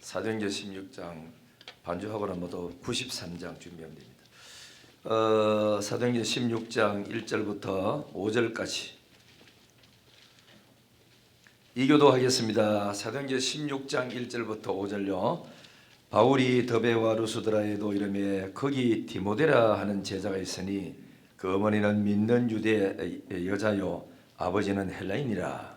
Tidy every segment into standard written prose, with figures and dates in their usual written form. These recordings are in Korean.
사도행전 16장 반주하고는 모두 93장 준비하면 됩니다. 사도행전 16장 1절부터 5절까지 이교도 하겠습니다. 사도행전 16장 1절부터 5절요. 바울이 더베와 루스드라에도 이름에 거기 디모데라 하는 제자가 있으니 그 어머니는 믿는 유대 여자요 아버지는 헬라인이라.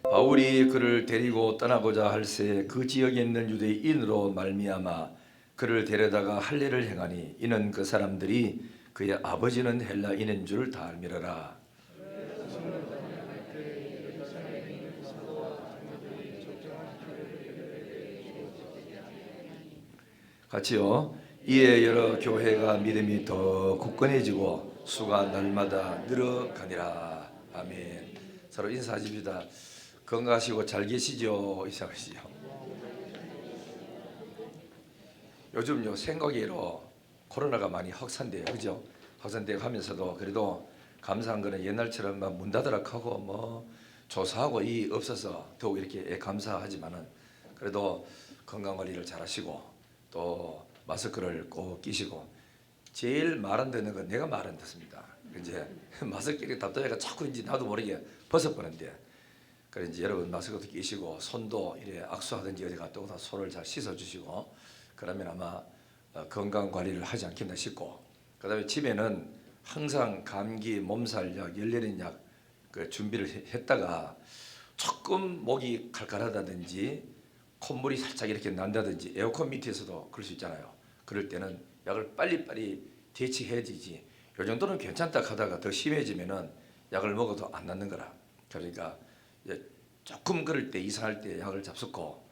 바울이 그를 데리고 떠나고자 할새 그 지역에 있는 유대인으로 말미암아 그를 데려다가 할례를 행하니 이는 그 사람들이 그의 아버지는 헬라인인 줄 다 알미러라. 같이요. 이에 여러 교회가 믿음이 더 굳건해지고 수가 날마다 늘어가니라. 아멘. 서로 인사하십시다. 건강하시고 잘 계시죠? 이상하시죠? 요즘요 생각외로 코로나가 많이 확산돼요, 그죠? 확산되고 하면서도 그래도 감사한 거는 옛날처럼 막 문 닫으라 하고 뭐 조사하고 이 없어서 더욱 이렇게 감사하지만은 그래도 건강 관리를 잘 하시고 또 마스크를 꼭 끼시고 제일 말 안 듣는 건 내가 말 안 듣습니다. 이제 마스크를 답답해가 자꾸 이제 나도 모르게 벗어버는데 그래 이제 여러분 마스크도 끼시고 손도 이래 악수하든지 어디 갔다 오다 손을 잘 씻어주시고 그러면 아마 건강 관리를 하지 않겠나 싶고 그다음에 집에는 항상 감기 몸살약 열내는 약 그 준비를 했다가 조금 목이 칼칼하다든지 콧물이 살짝 이렇게 난다든지 에어컨 밑에서도 그럴 수 있잖아요. 그럴 때는 약을 빨리빨리 대치해야 되지. 요 정도는 괜찮다 하다가 더 심해지면은 약을 먹어도 안 낫는 거라. 그러니까 조금 그럴 때 이상할 때 약을 잡숫고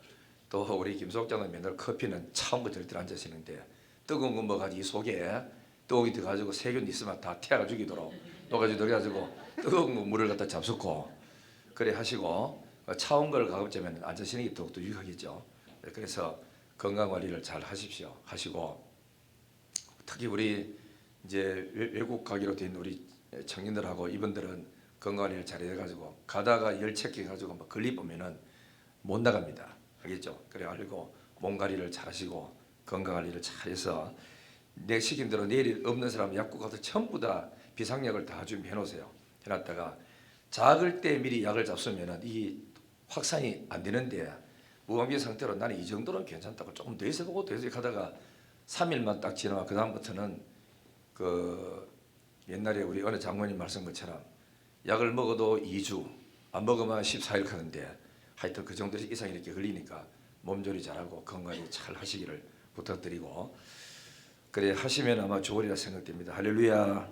또 우리 김속장은 맨날 커피는 차운 거 절대 안 자시는데 뜨거운 거 먹어가지고 이 속에 뜨거운 게 들어가지고 세균 있으면 다 태아가 죽이도록 녹아지도록 해가지고 뜨거운 물을 갖다 잡숫고 그래 하시고 차운 걸 가급적이면 안 자시는 게 더욱더 유익하겠죠. 그래서 건강 관리를 잘 하십시오. 하시고 특히 우리 이제 외국 가기로 된 우리 청년들하고 이분들은 건강 관리를 잘 해가지고 가다가 열 체크해가지고 뭐 걸리 보면은 못 나갑니다. 알겠죠? 그래 가지고 몸 관리를 잘 하시고 건강 관리를 잘 해서 내 시킨 대로 내일 없는 사람 약국 가서 전부 다 비상약을 다 준비해 놓으세요. 해놨다가 작을 때 미리 약을 잡수면은 이 확산이 안 되는데 무방비 상태로 나는 이 정도는 괜찮다고 조금 더 있어보고 더 하다가 3일만 딱 지나면 그 다음부터는 그 옛날에 우리 어느 장모님 말씀 것처럼 약을 먹어도 2주 안 먹으면 14일 하는데 하여튼 그 정도 이상 이렇게 걸리니까 몸조리 잘하고 건강히 잘 하시기를 부탁드리고 그래 하시면 아마 좋으리라 생각됩니다. 할렐루야.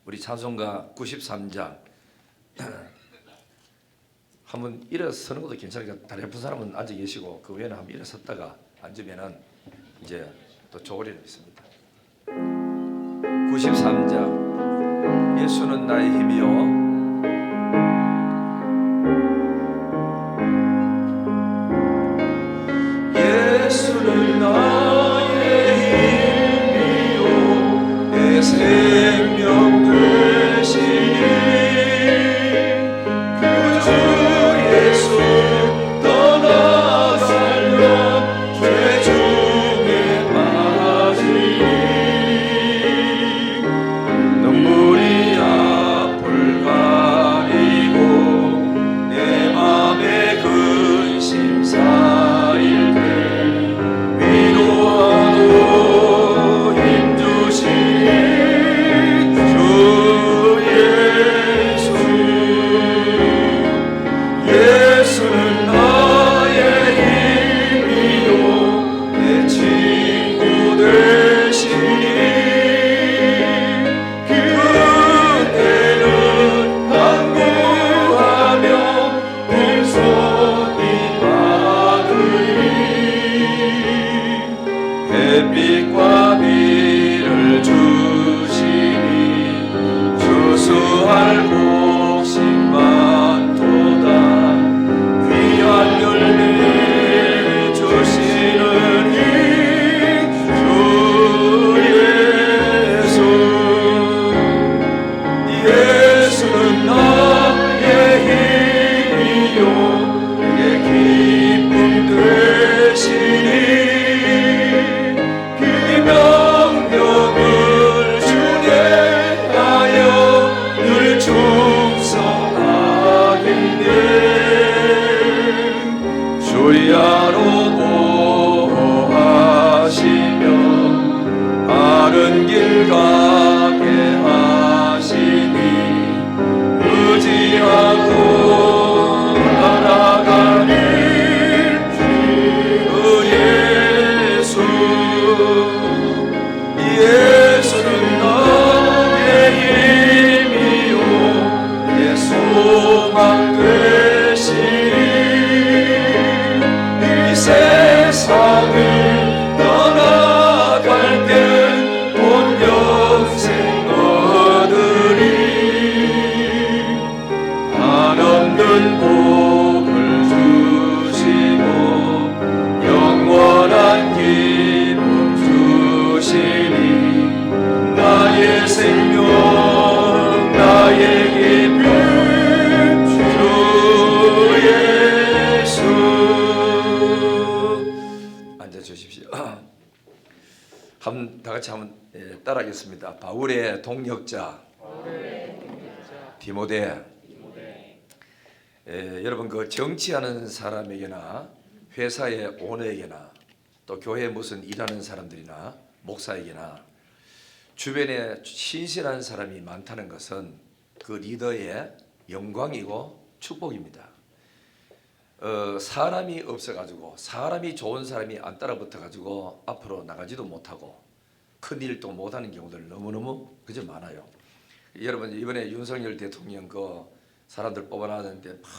우리 찬송가 93장 한번 일어서는 것도 괜찮으니까 다리 아픈 사람은 앉아 계시고 그 외에는 한번 일어섰다가 앉으면은 이제 또 좋으리라 믿습니다. 93장 예수는 나의 힘이요 예수는 나의 힘이요 내 생명 되시니 그 주 예수 떠나 살려 죄 중에 빠지니 눈물이 앞을 큰 복을 주시고 영원한 기쁨 주시니 나의 생명 나의 기쁨 주 예수. 앉아주십시오. 다 같이 한번 따라하겠습니다. 바울의 동역자 디모데. 여러분 그 정치하는 사람에게나 회사의 오너에게나 또 교회에 무슨 일하는 사람들이나 목사에게나 주변에 신실한 사람이 많다는 것은 그 리더의 영광이고 축복입니다. 사람이 없어가지고 사람이 좋은 사람이 안 따라붙어가지고 앞으로 나가지도 못하고 큰 일도 못하는 경우들 너무너무 그저 많아요. 여러분 이번에 윤석열 대통령 그 사람들 뽑아놨는데 막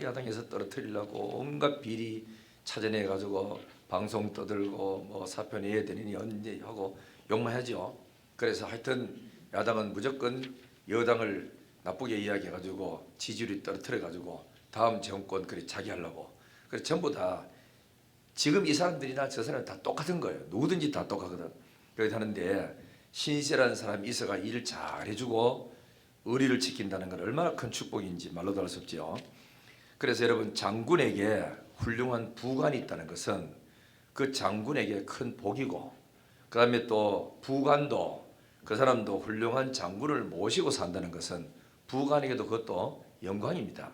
야당에서 떨어뜨리려고 온갖 비리 찾아내가지고 방송 떠들고 뭐 사표 내야 되느니 언제 하고 욕만 하죠. 그래서 하여튼 야당은 무조건 여당을 나쁘게 이야기해가지고 지지율이 떨어뜨려가지고 다음 정권 그리 자기 하려고. 그래서 전부 다 지금 이 사람들이나 저 사람이 다 똑같은 거예요. 누구든지 다 똑같거든. 그렇게 하는데 신실한 사람이 있어가 일 잘 해주고 의리를 지킨다는 건 얼마나 큰 축복인지 말로도 할 수 없죠. 그래서 여러분 장군에게 훌륭한 부관이 있다는 것은 그 장군에게 큰 복이고 그 다음에 또 부관도 그 사람도 훌륭한 장군을 모시고 산다는 것은 부관에게도 그것도 영광입니다.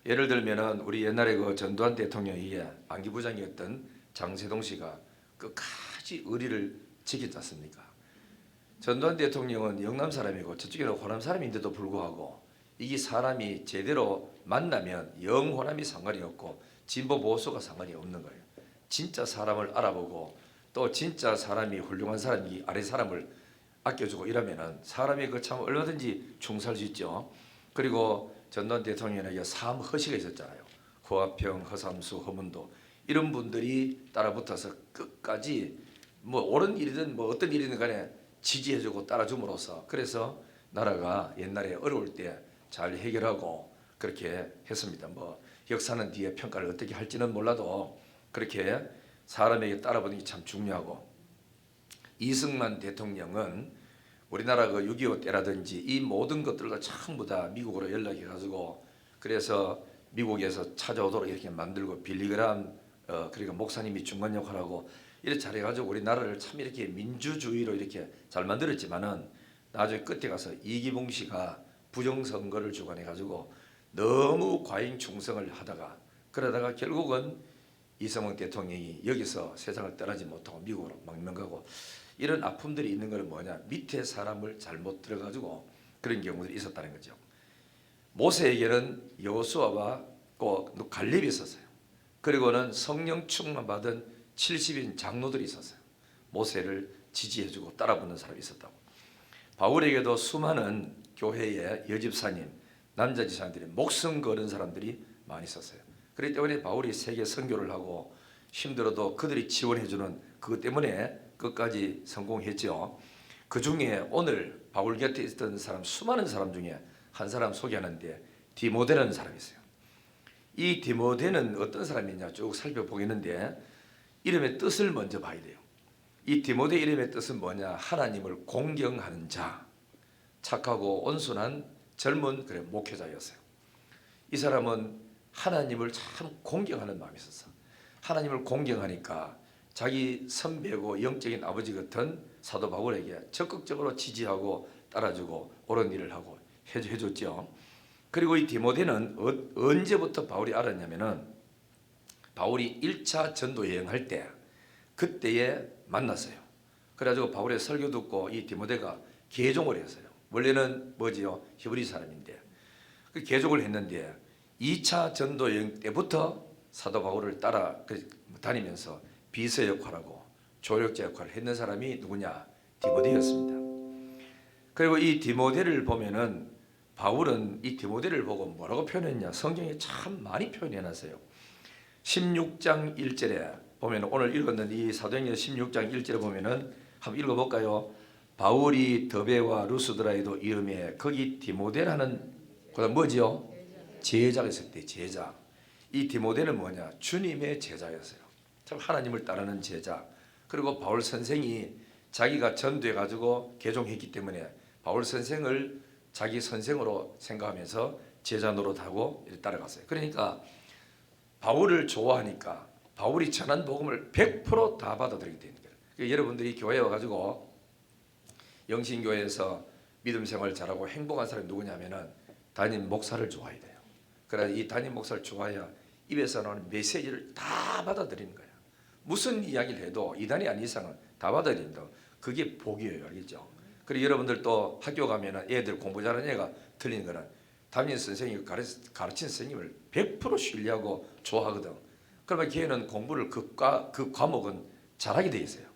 예를 들면은 우리 옛날에 그 전두환 대통령이 안기부장이었던 장세동 씨가 끝까지 의리를 지켰지 않습니까? 전두환 대통령은 영남 사람이고 저쪽에는 호남 사람인데도 불구하고 이게 사람이 제대로 만나면 영 호남이 상관이 없고 진보 보수가 상관이 없는 거예요. 진짜 사람을 알아보고 또 진짜 사람이 훌륭한 사람이 아래 사람을 아껴주고 이러면은 사람이 그 참 얼마든지 충성할 수 있죠. 그리고 전두환 대통령에게 삼 허시가 있었잖아요. 허화평, 허삼수, 허문도 이런 분들이 따라붙어서 끝까지 뭐 옳은 일이든 뭐 어떤 일이든 간에 지지해주고 따라줌으로써 그래서 나라가 옛날에 어려울 때 잘 해결하고 그렇게 했습니다. 뭐 역사는 뒤에 평가를 어떻게 할지는 몰라도 그렇게 사람에게 따라붙는 게 참 중요하고 이승만 대통령은 우리나라 그 6.25 때라든지 이 모든 것들과 전부 다 미국으로 연락해가지고 그래서 미국에서 찾아오도록 이렇게 만들고 빌리그람 그러니까 목사님이 중간 역할하고 이렇게 잘해가지고 우리나라를 참 이렇게 민주주의로 이렇게 잘 만들었지만은 나중에 끝에 가서 이기붕 씨가 부정선거를 주관해가지고 너무 과잉 충성을 하다가 그러다가 결국은 이승만 대통령이 여기서 세상을 떠나지 못하고 미국으로 망명 가고 이런 아픔들이 있는 건 뭐냐 밑에 사람을 잘못 들어가지고 그런 경우들이 있었다는 거죠. 모세에게는 여호수아와 꼭 갈렙이 있었어요. 그리고는 성령 충만 받은 70인 장로들이 있었어요. 모세를 지지해주고 따라붙는 사람이 있었다고. 바울에게도 수많은 교회의 여집사님, 남자 지사님들이 목숨 거는 사람들이 많이 있었어요. 그렇기 때문에 바울이 세계 선교를 하고 힘들어도 그들이 지원해주는 그것 때문에 끝까지 성공했죠. 그 중에 오늘 바울 곁에 있던 사람 수많은 사람 중에 한 사람 소개하는데 디모데라는 사람이 있어요. 이 디모데는 어떤 사람이냐 쭉 살펴보겠는데 이름의 뜻을 먼저 봐야 돼요. 이 디모데 이름의 뜻은 뭐냐? 하나님을 공경하는 자, 착하고 온순한 젊은 그래 목회자였어요. 이 사람은 하나님을 참 공경하는 마음이 있었어. 하나님을 공경하니까 자기 선배고 영적인 아버지 같은 사도 바울에게 적극적으로 지지하고 따라주고 옳은 일을 하고 해줬죠. 그리고 이 디모데는 언제부터 바울이 알았냐면은 바울이 1차 전도 여행할 때 그때에 만났어요. 그래가지고 바울의 설교 듣고 이 디모데가 개종을 했어요. 원래는 뭐지요? 히브리 사람인데 그 개종을 했는데 2차 전도 여행 때부터 사도 바울을 따라 다니면서 비서 역할하고 조력자 역할을 했는 사람이 누구냐? 디모데였습니다. 그리고 이 디모데를 보면은 바울은 이 디모데를 보고 뭐라고 표현했냐? 성경에 참 많이 표현해놨어요. 16장 1절에 보면 오늘 읽었는 이 사도행전 16장 1절에 보면은 한번 읽어볼까요? 바울이 더베와 루스드라에도 이름에 거기 디모데라는 그다음 뭐지요? 제자가 있을 때 제자. 이 디모데는 뭐냐? 주님의 제자였어요. 참 하나님을 따르는 제자. 그리고 바울 선생이 자기가 전도해 가지고 개종했기 때문에 바울 선생을 자기 선생으로 생각하면서 제자 노릇하고 따라갔어요. 그러니까 바울을 좋아하니까 바울이 전한 복음을 100%다 받아들이게 되는 거예요. 그러니까 여러분들이 교회에 와가지고 영신교회에서 믿음 생활 잘하고 행복한 사람이 누구냐면은 담임 목사를 좋아해야 돼요. 그래서 이 담임 목사를 좋아해야 입에서 나오는 메시지를 다 받아들이는 거예요. 무슨 이야기를 해도 이단이 아닌 이상은 다 받아들인다. 그게 복이에요, 알겠죠? 그리고 여러분들 또 학교 가면은 애들 공부 잘하는 애가 틀린 거는 담임 선생님이 가르친 선생님을 100% 신뢰하고 좋아하거든. 그러면 걔는 공부를 그 과목은 잘하게 돼 있어요.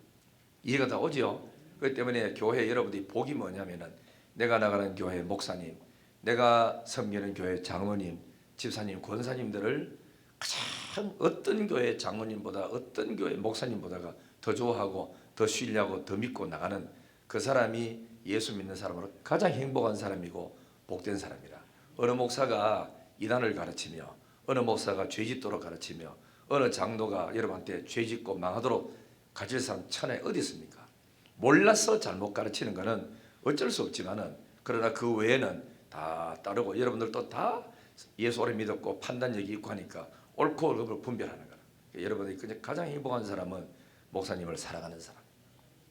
이해가 다 오죠? 그렇기 때문에 교회 여러분들이 복이 뭐냐면은 내가 나가는 교회 목사님, 내가 섬기는 교회 장로님, 집사님, 권사님들을 가장 어떤 교회 장로님보다 어떤 교회 목사님보다가 더 좋아하고 더 신뢰하고 더 믿고 나가는 그 사람이 예수 믿는 사람으로 가장 행복한 사람이고 복된 사람이라. 어느 목사가 이단을 가르치며 어느 목사가 죄짓도록 가르치며 어느 장로가 여러분한테 죄짓고 망하도록 가르칠 사람 천하에 어디 있습니까? 몰라서 잘못 가르치는 것은 어쩔 수 없지만은 그러나 그 외에는 다 따르고 여러분들도 다 예수 오래 믿었고 판단력이 있고 하니까 옳고 그름을 분별하는 거라. 여러분들이 가장 행복한 사람은 목사님을 사랑하는 사람.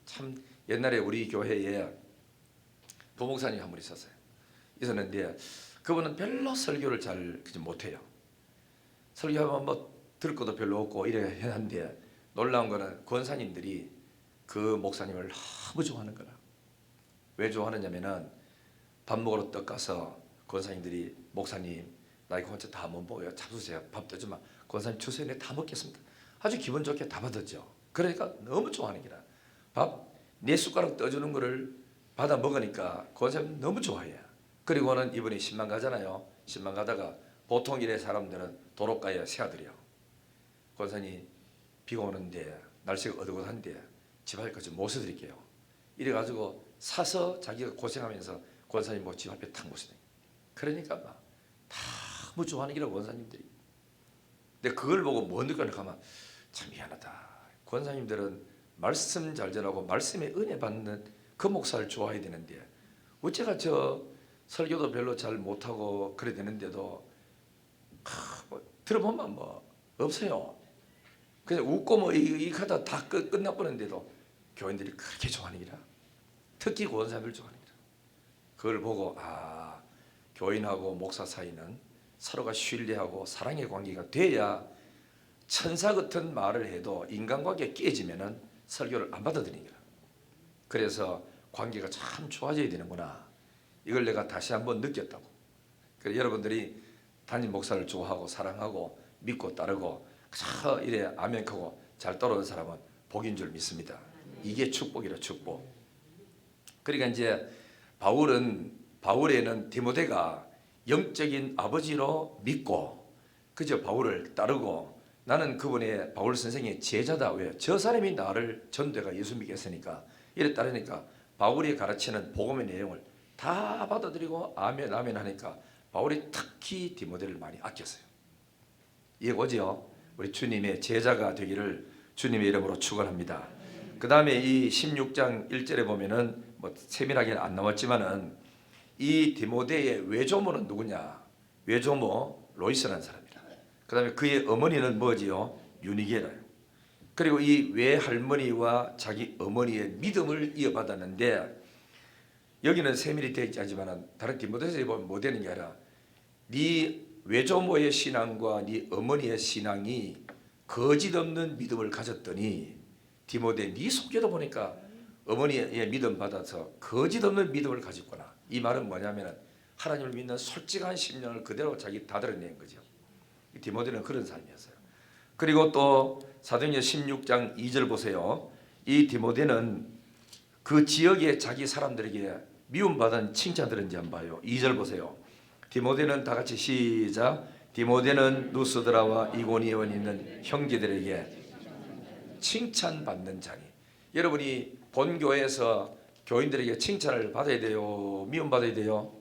참 옛날에 우리 교회에 부목사님 한 분 있었는데 그분은 별로 설교를 잘 못해요. 설교하면 뭐 들을 것도 별로 없고 이래 했는데 놀라운 거는 권사님들이 그 목사님을 너무 좋아하는 거라. 왜 좋아하느냐면은 밥 먹으러 떡 가서 권사님들이 목사님 나 이거 혼자 다 못 먹어요. 잡수세요. 밥 떠주면 권사님 주세요. 내가 다 먹겠습니다. 아주 기분 좋게 다 받았죠. 그러니까 너무 좋아하는 기라. 밥 네 숟가락 떠주는 거를 받아 먹으니까 권사님 너무 좋아해요. 그리고는 이분이 신방 가잖아요. 신방 가다가 보통 일의 사람들은 도로가에 세워드려. 권사님 비가 오는데 날씨가 어둑어둑한데 집 앞에 좀 모셔드릴게요. 이래가지고 사서 자기가 고생하면서 권사님 뭐 집 앞에 탁 모셔요. 그러니까 막 너무 좋아하는 기라 권사님들이. 근데 그걸 보고 뭐 느끼냐 하면 참 미안하다. 권사님들은 말씀 잘 전하고 말씀에 은혜 받는 그 목사를 좋아해야 되는데 어째가 저 설교도 별로 잘 못하고 그래 되는데도 뭐 들어보면 뭐 없어요. 그냥 웃고 뭐 이 하다 다 끝나버렸는데도 교인들이 그렇게 좋아하는 기라. 특히 권사님을 좋아하는 기라. 그걸 보고 교인하고 목사 사이는 서로가 신뢰하고 사랑의 관계가 돼야 천사 같은 말을 해도 인간관계 깨지면은 설교를 안 받아들이는 거야. 그래서 관계가 참 좋아져야 되는구나. 이걸 내가 다시 한번 느꼈다고. 그래서 여러분들이 담임 목사를 좋아하고 사랑하고 믿고 따르고 이래 아멘하고 잘 따라오는 사람은 복인 줄 믿습니다. 이게 축복이라 축복. 그러니까 이제 바울에는 디모데가 영적인 아버지로 믿고 그저 바울을 따르고 나는 그분의 바울 선생의 제자다. 왜? 저 사람이 나를 전도가 예수 믿겠으니까 이래 따르니까 바울이 가르치는 복음의 내용을 다 받아들이고 아멘 아멘 하니까 바울이 특히 디모데를 많이 아꼈어요. 이해 오지요? 우리 주님의 제자가 되기를 주님의 이름으로 축원합니다. 그 다음에 이 16장 1절에 보면은 뭐 세밀하게 안 나왔지만은 이 디모데의 외조모는 누구냐? 외조모 로이스라는 사람이라. 그 다음에 그의 어머니는 뭐지요? 유니게라요. 그리고 이 외할머니와 자기 어머니의 믿음을 이어받았는데 여기는 세밀히 되어 있지 않지만 다른 디모데서에 보면 뭐 되는 게 아니라 네 외조모의 신앙과 네 어머니의 신앙이 거짓 없는 믿음을 가졌더니 디모데 네 속에도 보니까 어머니의 믿음 받아서 거짓 없는 믿음을 가졌구나. 이 말은 뭐냐면 하나님을 믿는 솔직한 심령을 그대로 자기 다 드러낸 거죠. 디모데는 그런 사람이었어요. 그리고 또 사도행전 16장 2절 보세요. 이 디모데는 그 지역의 자기 사람들에게 미움받은 칭찬들은지 한번 봐요. 2절 보세요. 디모데는 다 같이 시작. 디모데는 누스드라와 이고니온에 있는 형제들에게 칭찬받는 자니. 여러분이 본교회에서 교인들에게 칭찬을 받아야 돼요? 미움받아야 돼요?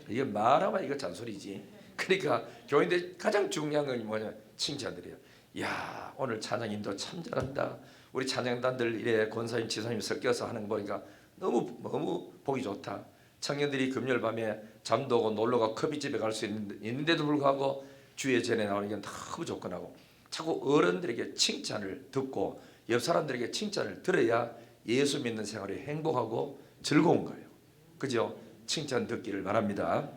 이게 말하면 이거 잔소리지. 그러니까 교인들 가장 중요한 건 뭐냐? 칭찬드려요. 야, 오늘 찬양인도 참 잘한다. 우리 찬양단들 이래 권사님, 지사님 섞여서 하는 거 보니까 너무 보기 좋다. 청년들이 금요일 밤에 잠도 오고 놀러가 커피집에 갈 수 있는데도 불구하고 주의 전에 나오는 게 너무 좋고 하고 자꾸 어른들에게 칭찬을 듣고 옆 사람들에게 칭찬을 들어야 예수 믿는 생활이 행복하고 즐거운 거예요. 그죠? 칭찬 듣기를 바랍니다.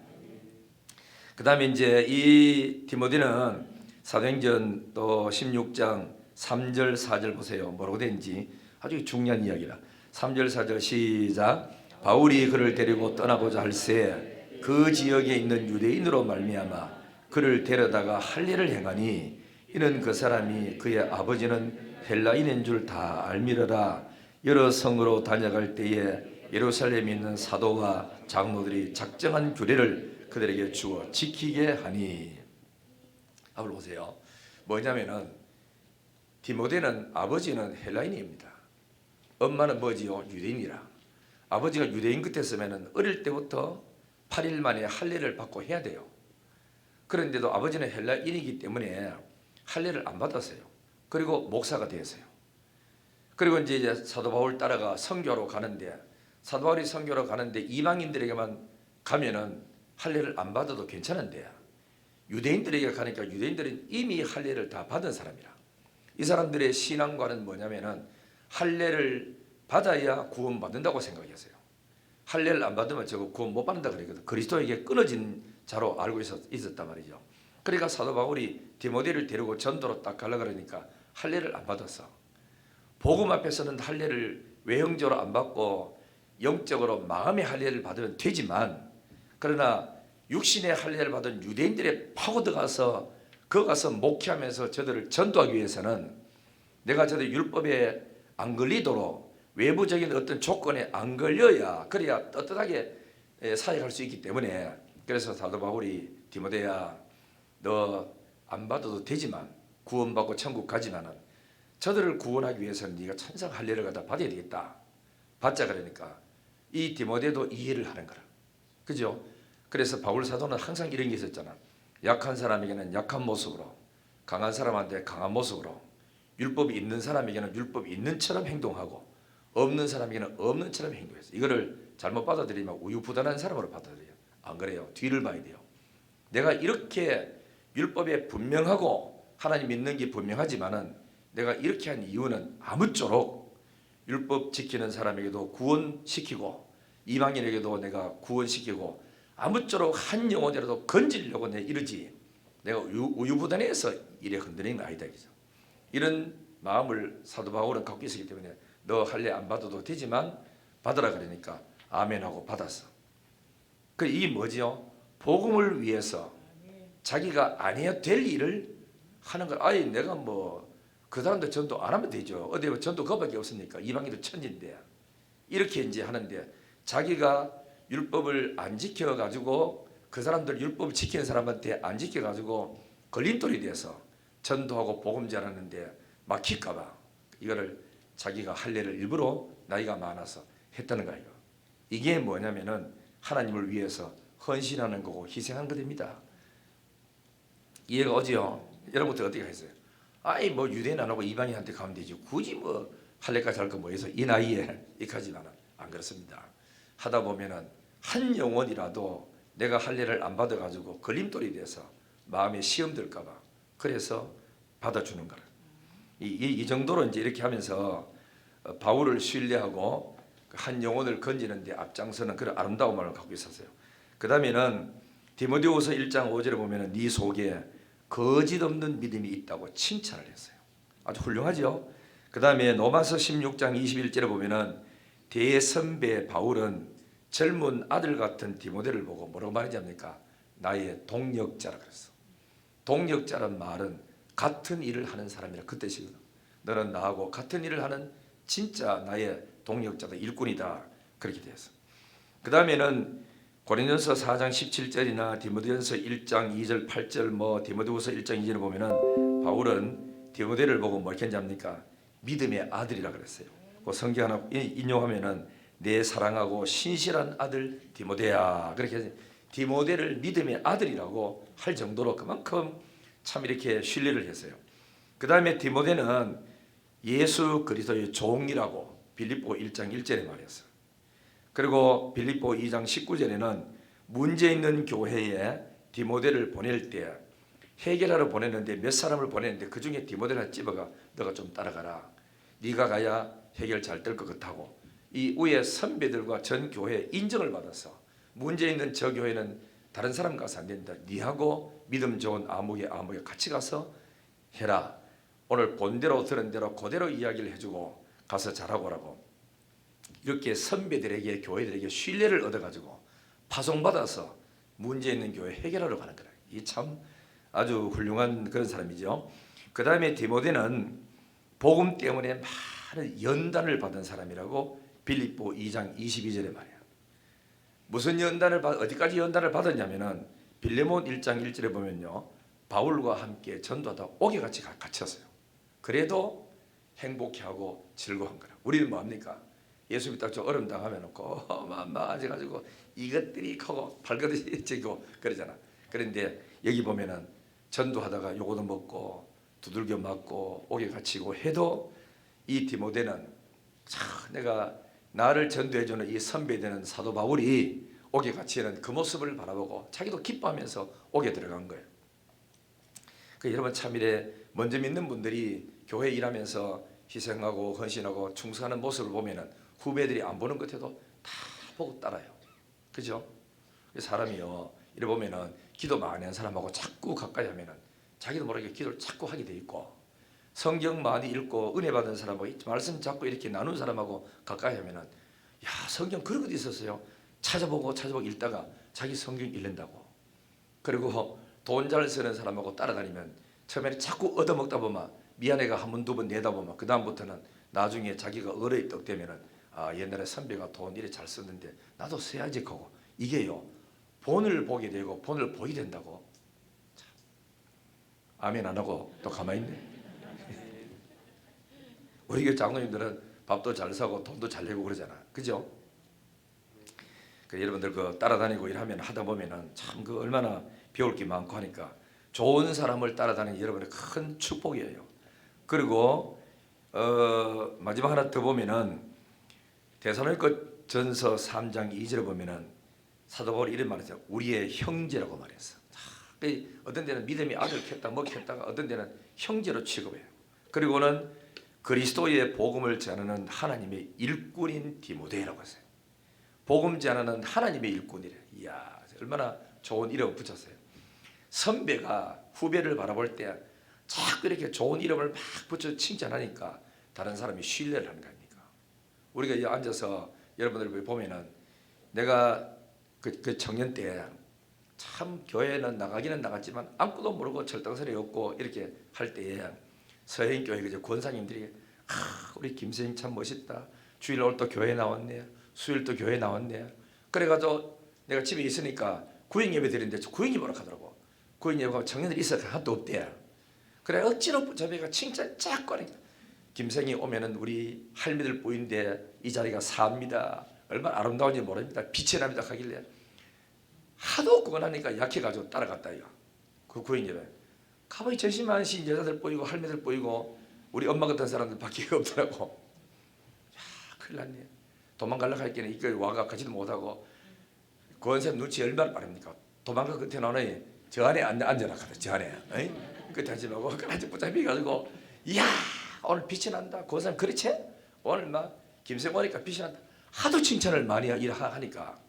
그 다음에 이제 이 디모데는 사도행전 또 16장 3절 4절 보세요. 뭐라고 되는지 아주 중요한 이야기라. 3절 4절 시작. 바울이 그를 데리고 떠나고자 할새 그 지역에 있는 유대인으로 말미암아 그를 데려다가 할례를 행하니 이는 그 사람이 그의 아버지는 헬라인인 줄 다 알미러라. 여러 성으로 다녀갈 때에 예루살렘에 있는 사도와 장로들이 작정한 규례를 그들에게 주어 지키게 하니. 한번 보세요. 뭐냐면은 디모데는 아버지는 헬라인입니다. 엄마는 뭐지요? 유대인이라. 아버지가 유대인 끝했으면은 어릴 때부터 8일 만에 할례를 받고 해야 돼요. 그런데도 아버지는 헬라인이기 때문에 할례를 안 받았어요. 그리고 목사가 되었어요. 그리고 이제 사도 바울 따라가 선교로 가는데 사도 바울이 선교로 가는데 이방인들에게만 가면은 할례를 안 받아도 괜찮은데 유대인들에게 가니까 유대인들은 이미 할례를 다 받은 사람이라. 이 사람들의 신앙관은 뭐냐면은 할례를 받아야 구원받는다고 생각했어요. 할례를 안 받으면 저거 구원 못 받는다 그랬거든. 그리스도에게 끊어진 자로 알고 있었단 말이죠. 그러니까 사도 바울이 디모데를 데리고 전도로 딱 가려고 그러니까 할례를 안 받았어. 복음 앞에서는 할례를 외형적으로 안 받고 영적으로 마음의 할례를 받으면 되지만 그러나 육신의 할례를 받은 유대인들의 파고들어가서 거 가서 목회하면서 저들을 전도하기 위해서는 내가 저들 율법에 안 걸리도록 외부적인 어떤 조건에 안 걸려야 그래야 떳떳하게 사역할 수 있기 때문에 그래서 사도 바울이 디모데야 너 안 받아도 되지만 구원받고 천국 가지만은 저들을 구원하기 위해서는 네가 천상 할례를 갖다 받아야 되겠다. 받자 그러니까 이 디모데도 이해를 하는 거라. 그죠? 그래서 바울 사도는 항상 이런 게 있었잖아. 약한 사람에게는 약한 모습으로, 강한 사람한테 강한 모습으로, 율법이 있는 사람에게는 율법이 있는처럼 행동하고 없는 사람에게는 없는처럼 행동했어. 이거를 잘못 받아들이면 우유부단한 사람으로 받아들여요. 안 그래요? 뒤를 봐야 돼요. 내가 이렇게 율법에 분명하고 하나님 믿는 게 분명하지만은 내가 이렇게 한 이유는 아무쪼록 율법 지키는 사람에게도 구원시키고 이방인에게도 내가 구원시키고 아무쪼록 한 영혼이라도 건지려고 내 이러지 내가 우유부단해서 이래 흔드는 건 아니다. 이런 마음을 사도 바울은 갖고 있었기 때문에 너 할례 안 받아도 되지만 받으라 그러니까 아멘하고 받았어. 그 이게 뭐지요? 복음을 위해서 자기가 안 해야 될 일을 하는 걸. 아예 내가 뭐 그 사람들 전도 안 하면 되죠. 어디 전도 그밖에 없으니까 이방인도 천진데 이렇게 이제 하는데 자기가 율법을 안 지켜가지고 그 사람들 율법을 지키는 사람한테 안 지켜가지고 걸림돌이 돼서 전도하고 복음 전하는데 막힐까봐 이거를 자기가 할례를 일부러 나이가 많아서 했다는 거예요. 이게 뭐냐면은 하나님을 위해서 헌신하는 거고 희생한 것입니다. 이해가 오지요? 여러분들 어떻게 하겠어요? 아이 뭐 유대인 안 하고 이방인한테 가면 되지 굳이 뭐 할례까지 할 거 뭐 해서 이 나이에 이까지만은 안 그렇습니다. 하다 보면은 한 영혼이라도 내가 할례를 안 받아가지고 걸림돌이 돼서 마음에 시험 들까봐 그래서 받아주는 거라. 이 정도로 이제 이렇게 하면서 바울을 신뢰하고 한 영혼을 건지는데 앞장서는 그런 아름다움을 갖고 있었어요. 그 다음에는 디모데후서 1장 5절에 보면은 네 속에 거짓 없는 믿음이 있다고 칭찬을 했어요. 아주 훌륭하죠. 그 다음에 로마서 16장 21절에 보면은 대선배 바울은 젊은 아들 같은 디모데를 보고 뭐라고 말하지 않습니까? 나의 동력자라 그랬어. 동력자란 말은 같은 일을 하는 사람이라 그 뜻이거든. 너는 나하고 같은 일을 하는 진짜 나의 동력자다, 일꾼이다 그렇게 되었어. 그 다음에는 고린도전서 4장 17절이나 디모데전서 1장 2절 8절 뭐 디모데후서 1장 2절을 보면은 바울은 디모데를 보고 뭐 이렇게 합니까? 믿음의 아들이라 그랬어요. 그 성경 하나 인용하면은 내 사랑하고 신실한 아들 디모데야 그렇게 디모데를 믿음의 아들이라고 할 정도로 그만큼 참 이렇게 신뢰를 했어요. 그 다음에 디모데는 예수 그리스도의 종이라고 빌립보 1장 1절에 말했어요. 그리고 빌립보 2장 19절에는 문제 있는 교회에 디모데를 보낼 때 해결하러 보냈는데 몇 사람을 보냈는데 그 중에 디모데를 집어가 너가 좀 따라가라. 네가 가야 해결 잘 될 것 같다고 이 위에 선배들과 전 교회에 인정을 받아서 문제 있는 저 교회는 다른 사람 가서 안 된다. 네하고 믿음 좋은 아무개 같이 가서 해라. 오늘 본대로 들은 대로 그대로 이야기를 해주고 가서 잘하고 오라고. 이렇게 선배들에게 교회들에게 신뢰를 얻어가지고 파송받아서 문제 있는 교회 해결하러 가는 거라. 이 참 아주 훌륭한 그런 사람이죠. 그 다음에 디모데는 복음 때문에 많은 연단을 받은 사람이라고 빌립보 2장 22절에 말이야. 무슨 연단을 어디까지 연단을 받았냐면은 빌레몬 1장 1절에 보면요, 바울과 함께 전도하다 옥에같이 갇혔어요. 그래도 행복해하고 즐거운 거라. 우리는 뭐합니까? 예수 믿다가 좀 어려움 당하면 맞아가지고 이것들이 크고 발가듯이 지고 그러잖아. 그런데 여기 보면은 전도하다가 요거도 먹고 두들겨 맞고 옥에 갇히고 해도 이 디모데는 참 내가 나를 전도해주는 이 선배되는 사도 바울이 옥에 갇히는 그 모습을 바라보고 자기도 기뻐하면서 옥에 들어간 거예요. 여러분 참 이래 먼저 믿는 분들이 교회 일하면서 희생하고 헌신하고 충성하는 모습을 보면은 후배들이 안 보는 것 같아도 다 보고 따라요. 그죠? 사람이요 이래 보면은 기도 많이 한 사람하고 자꾸 가까이 하면은 자기도 모르게 기도를 자꾸 하게 돼 있고, 성경 많이 읽고 은혜 받은 사람하고 말씀 자꾸 이렇게 나눈 사람하고 가까이 하면은 야 성경 그런 것도 있었어요. 찾아보고 읽다가 자기 성경 읽는다고. 그리고 돈 잘 쓰는 사람하고 따라다니면 처음에는 자꾸 얻어먹다 보면 미안해가 한 번 두 번 내다 보면 그 다음부터는 나중에 자기가 어려이 떡 되면은 아 옛날에 선배가 돈 이래 잘 썼는데 나도 써야지 하고 이게요 본을 보게 되고 본을 보게 된다고. 참. 아멘 안 하고 또 가만히 있네. 우리 교회 장로님들은 밥도 잘 사고 돈도 잘 내고 그러잖아. 그죠? 여러분들 그 따라다니고 일하면 하다 보면은 참 그 얼마나 배울 게 많고 하니까 좋은 사람을 따라다니는 여러분의 큰 축복이에요. 그리고 마지막 하나 더 보면은 데살로니가 전서 3장 2절에 보면은 사도 바울이 이런 말을 했어요. 우리의 형제라고 말했어. 어떤 데는 믿음의 아들 켰다 뭐 켰다가 어떤 데는 형제로 취급해요. 그리고는 그리스도의 복음을 전하는 하나님의 일꾼인 디모데라고 했어요. 복음 전하는 하나님의 일꾼이래. 이야 얼마나 좋은 이름을 붙였어요. 선배가 후배를 바라볼 때 자꾸 이렇게 좋은 이름을 막 붙여 칭찬하니까 다른 사람이 신뢰를 하는 거 아닙니까? 우리가 이 앉아서 여러분들 보면은 내가 그 청년 때 참 교회는 나가기는 나갔지만 아무것도 모르고 절당설이 없고 이렇게 할 때에 서해인교회 그저 권사님들이 우리 김선생 참 멋있다. 주일 오늘 또 교회 나왔네. 수요일 또 교회 나왔네. 그래가지고 내가 집에 있으니까 구행예배 드리는데 구행예배로 가더라고. 구행예배 가면 청년들이 있어서 하나도 없대. 그래 억지로 저배가 칭찬 쫙 거니까 김생이 오면은 우리 할미들 보이는데 이 자리가 삽니다. 얼마나 아름다운지 모릅니다. 빛이 납니다 하길래 하도 그거 하니까 약해가지고 따라갔다 이거. 그 구행예배 가만히 전심한 신여자들 보이고 할미들 보이고 우리 엄마 같은 사람들 밖에 없더라고. 야 큰일 났네. 도망가려고 할 때는 이걸 와가 가지도 못하고 권쌤 눈치 얼마나 빠릅니까? 도망가 끝에 나오니 저 안에 앉아라 가다 저 안에 끝에 하지 말고 아주 붙잡히 가지고 이야 오늘 빛이 난다. 권쌤 그렇지? 오늘 막 김쌤 오니까 빛이 난다. 하도 칭찬을 많이 하니까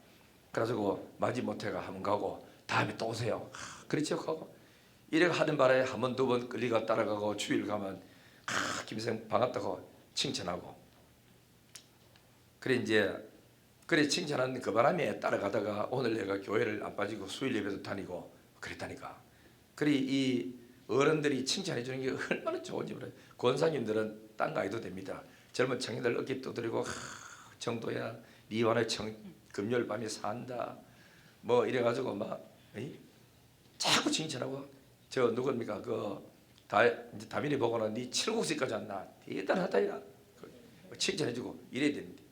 그래가지고 마지못해가 한번 가고 다음에 또 오세요. 그렇죠 하고 이래 하는 바람에 한 번 두 번 끌리가 따라가고 주일 가면 김쌤 반갑다고 칭찬하고 그래 칭찬하는 그 바람에 따라가다가 오늘 내가 교회를 안 빠지고 수요일 예배도 다니고 그랬다니까. 그래 이 어른들이 칭찬해 주는 게 얼마나 좋은지 몰라요. 권사님들은 딴 거 아니도 됩니다. 젊은 청년들 어깨 두드리고 정도야 네 원의 금요일 밤에 산다 뭐 이래가지고 막 자꾸 칭찬하고 저 누굽니까 이제 다민이 보고는 네 칠국수까지 왔나 대단하다 야 칭찬해주고 이래야 됩니다.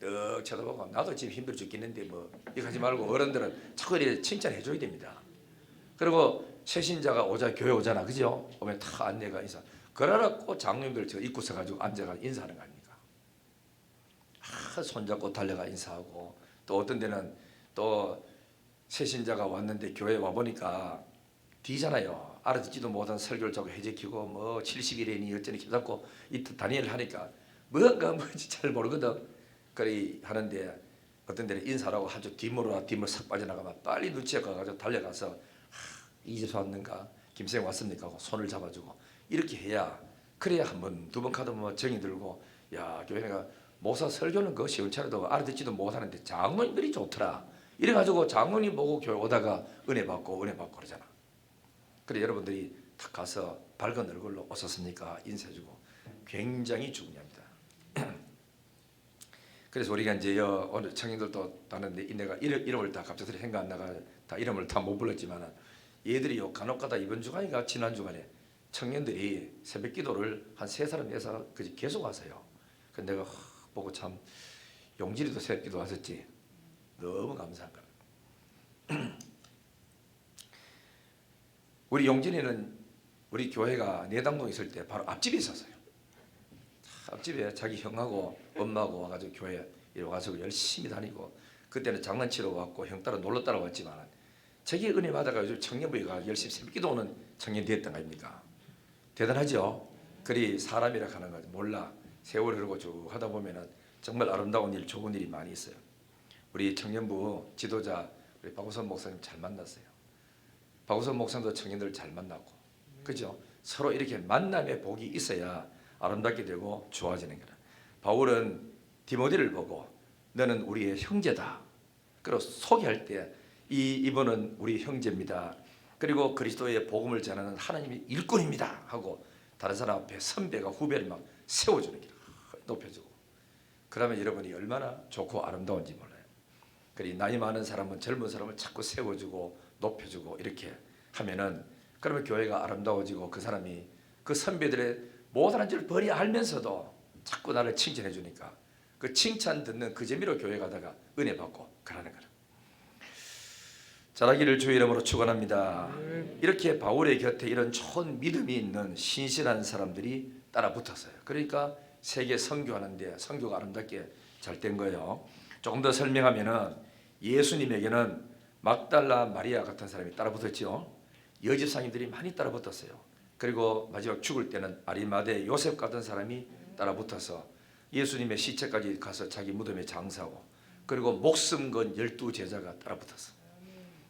떡 쳐다보고 나도 지금 힘들어 죽겠는데 뭐 이거 하지 말고 어른들은 자꾸 이렇게 칭찬해 줘야 됩니다. 그리고 새신자가 오자 교회 오잖아, 그죠? 오면 다 안내가 인사. 그러라고 장로님들 저 입구 서가지고 앉아가 인사하는 거 아닙니까? 손잡고 달려가 인사하고 또 어떤 데는 또 새신자가 왔는데 교회 와 보니까 뒤잖아요. 알아듣지도 못한 설교를 자꾸 해제키고 뭐 70일이니 어쩌니 해갖고 이때 다니엘 하니까 뭔가 뭔지 잘 모르거든. 그리 하는데 어떤 데는 인사라고 아주 뒷문으로 싹 빠져나가면 빨리 눈치에 가가지고 달려가서 이 집 왔는가? 김생 왔습니까? 하고 손을 잡아주고 이렇게 해야 그래야 한 번, 두 번 가도 뭐 정이 들고 야 교회가 목사 설교는 그 시원찮아도 알아듣지도 못하는데 장로님들이 좋더라. 이래가지고 장로님 보고 교회 오다가 은혜 받고 그러잖아. 그래 여러분들이 탁 가서 밝은 얼굴로 오셨습니까? 인사해주고 굉장히 중요합니다. 그래서 우리가 이제 오늘 청년들도 다는데 내가 이름을 다 갑자기 생각 안 나가 다 이름을 다 못 불렀지만 얘들이 간혹가다 이번 주간인가 지난 주간에 청년들이 새벽 기도를 한 3사람 4사람 그지 계속 하세요. 근데 내가 보고 참 용진이도 새벽 기도 하셨지. 너무 감사한 거야. 우리 용진이는 우리 교회가 내당동에 있을 때 바로 앞집에 있었어요. 앞집에 자기 형하고 엄마하고 와가지고 교회에 와서 열심히 다니고 그때는 장난치러 왔고 형 따라 놀러 따라왔지만 자기 은혜 받아가 요즘 청년부가 열심히 새벽 기도하는 청년이 됐던 거 아닙니까? 대단하죠? 그리 사람이라 하는 거 몰라. 세월을 흐르고 쭉 하다 보면은 정말 아름다운 일, 좋은 일이 많이 있어요. 우리 청년부 지도자 우리 박우선 목사님 잘 만났어요. 박우선 목사님도 청년들 잘 만나고, 그죠? 서로 이렇게 만남의 복이 있어야 아름답게 되고 좋아지는 거라. 바울은 디모데를 보고 너는 우리의 형제다. 그리고 소개할 때 이분은 우리 형제입니다. 그리고 그리스도의 복음을 전하는 하나님의 일꾼입니다 하고 다른 사람 앞에 선배가 후배를 막 세워주는 게 높여주고 그러면 여러분이 얼마나 좋고 아름다운지 몰라요. 그리 나이 많은 사람은 젊은 사람을 자꾸 세워주고 높여주고 이렇게 하면은 그러면 교회가 아름다워지고 그 사람이 그 선배들의 못하는 줄 버리 알면서도 자꾸 나를 칭찬해 주니까 그 칭찬 듣는 그 재미로 교회 가다가 은혜 받고 그러는 거라. 잘하기를 주의 이름으로 축원합니다. 이렇게 바울의 곁에 이런 좋은 믿음이 있는 신실한 사람들이 따라 붙었어요. 그러니까 세계 선교하는데 선교가 아름답게 잘 된 거예요. 조금 더 설명하면은 예수님에게는 막달라 마리아 같은 사람이 따라 붙었죠. 여집상인들이 많이 따라 붙었어요. 그리고 마지막 죽을 때는 아리마대 요셉 같은 사람이 따라 붙어서 예수님의 시체까지 가서 자기 무덤에 장사하고 그리고 목숨 건 12제자가 따라 붙었어.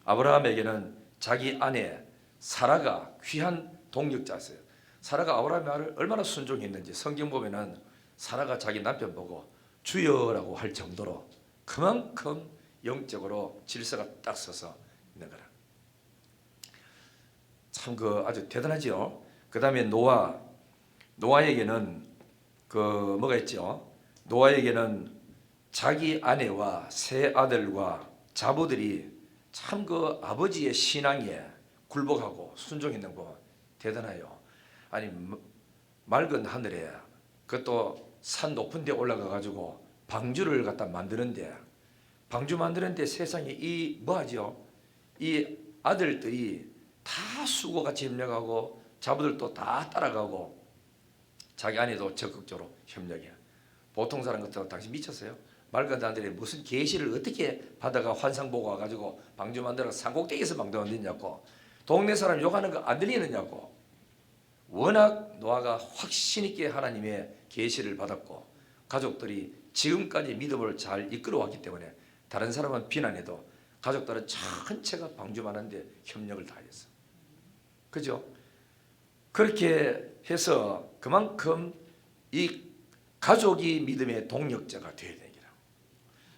아브라함에게는 자기 아내 사라가 귀한 동력자였어요. 사라가 아브라함의 말을 얼마나 순종했는지 성경 보면은 사라가 자기 남편 보고 주여라고 할 정도로 그만큼 영적으로 질서가 딱 서서 있는 거라. 참 그 아주 대단하죠. 그 다음에 노아에게는 그 뭐가 있죠? 노아에게는 자기 아내와 세 아들과 자부들이 참 그 아버지의 신앙에 굴복하고 순종했는 거 대단해요. 아니 맑은 하늘에 그것도 산 높은 데 올라가 가지고 방주를 갖다 만드는데 방주 만드는데 세상에 이 뭐하죠? 이 아들들이 다 수고같이 협력하고 자부들도 다 따라가고 자기 아내도 적극적으로 협력해. 보통 사람 같으면 당신 미쳤어요? 맑은 하늘에 무슨 계시를 어떻게 받아가 환상 보고 와가지고 방주 만들어 산꼭대기에서 방주 만드냐고 동네 사람 욕하는 거 안 들리느냐고. 워낙 노아가 확신 있게 하나님의 계시를 받았고 가족들이 지금까지 믿음을 잘 이끌어왔기 때문에 다른 사람은 비난해도 가족들은 전체가 방주만한데 협력을 다했어. 그죠? 그렇게 해서 그만큼 이 가족이 믿음의 동력자가 되어야 되는 거라.